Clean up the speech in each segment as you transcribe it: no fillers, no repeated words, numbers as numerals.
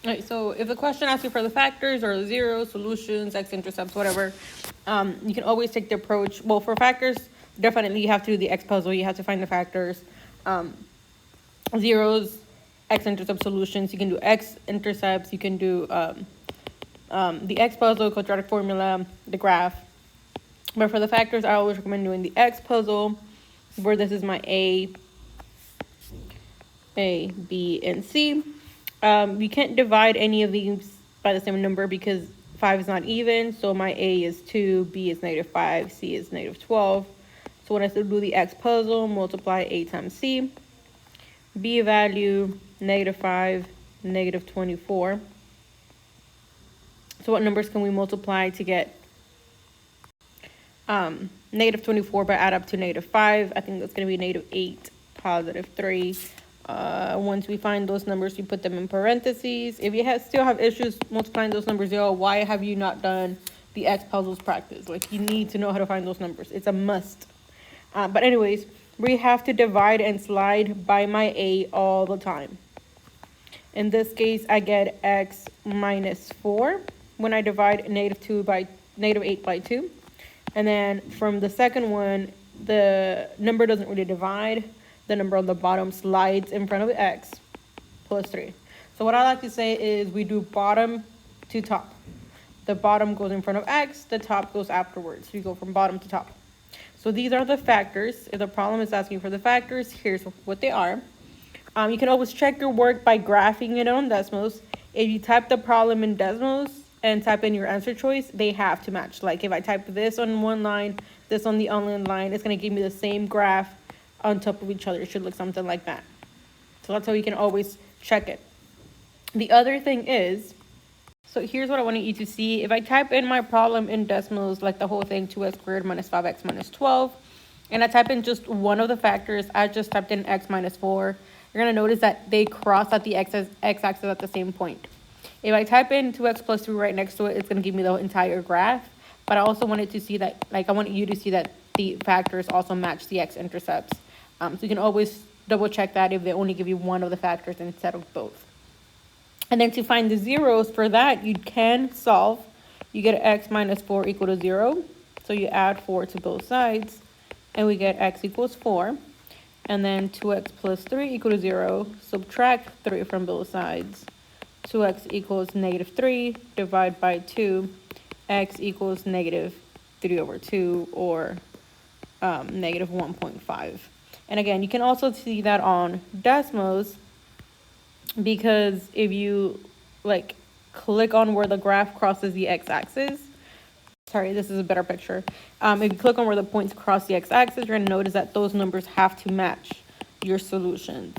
All right, so if the question asks you for the factors or the zeros, solutions, x-intercepts, whatever, you can always take the approach. Well, for factors, definitely you have to do the x puzzle. You have to find the factors. Zeros, x-intercept solutions. You can do x-intercepts. You can do the x puzzle, quadratic formula, the graph. But for the factors, I always recommend doing the x puzzle, where this is my A, B, and C. You can't divide any of these by the same number because 5 is not even. So my A is 2, B is -5, C is -12. So when I still do the x puzzle, multiply A times C. B value, -5, -24. So what numbers can we multiply to get -24 but add up to -5? I think that's going to be -8, +3. Once we find those numbers, you put them in parentheses. If you still have issues multiplying those numbers, why have you not done the x puzzles practice? Like, you need to know how to find those numbers. It's a must. But anyways, we have to divide and slide by my A all the time. In this case, I get x -4 when I divide -8 by 2. And then from the second one, the number doesn't really divide. The number on the bottom slides in front of x, +3. So what I like to say is we do bottom to top. The bottom goes in front of x, the top goes afterwards. We go from bottom to top. So these are the factors. If the problem is asking for the factors, here's what they are. You can always check your work by graphing it on Desmos. If you type the problem in Desmos and type in your answer choice, they have to match. Like if I type this on one line, this on the other line, it's going to give me the same graph on top of each other. It should look something like that. So that's how you can always check it. The other thing is, so here's what I wanted you to see. If I type in my problem in Desmos, like the whole thing, 2x squared minus 5x minus 12, and I type in just one of the factors, I just typed in x -4, you're going to notice that they cross at the x-axis at the same point. If I type in 2x plus 3 right next to it, it's going to give me the entire graph. But I also wanted to see that, like, I want you to see that the factors also match the x-intercepts. So you can always double check that if they only give you one of the factors instead of both. And then to find the zeros for that, you can solve. You get x -4 equal to 0. So you add 4 to both sides, and we get x equals 4. And then 2x plus 3 equal to 0. Subtract 3 from both sides. 2x equals -3. Divide by 2. X equals -3/2, or -1.5. And again, you can also see that on Desmos, because if you like click on where the graph crosses the x-axis, sorry, this is a better picture. If you click on where the points cross the x-axis, you're going to notice that those numbers have to match your solutions.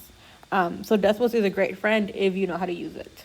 So Desmos is a great friend if you know how to use it.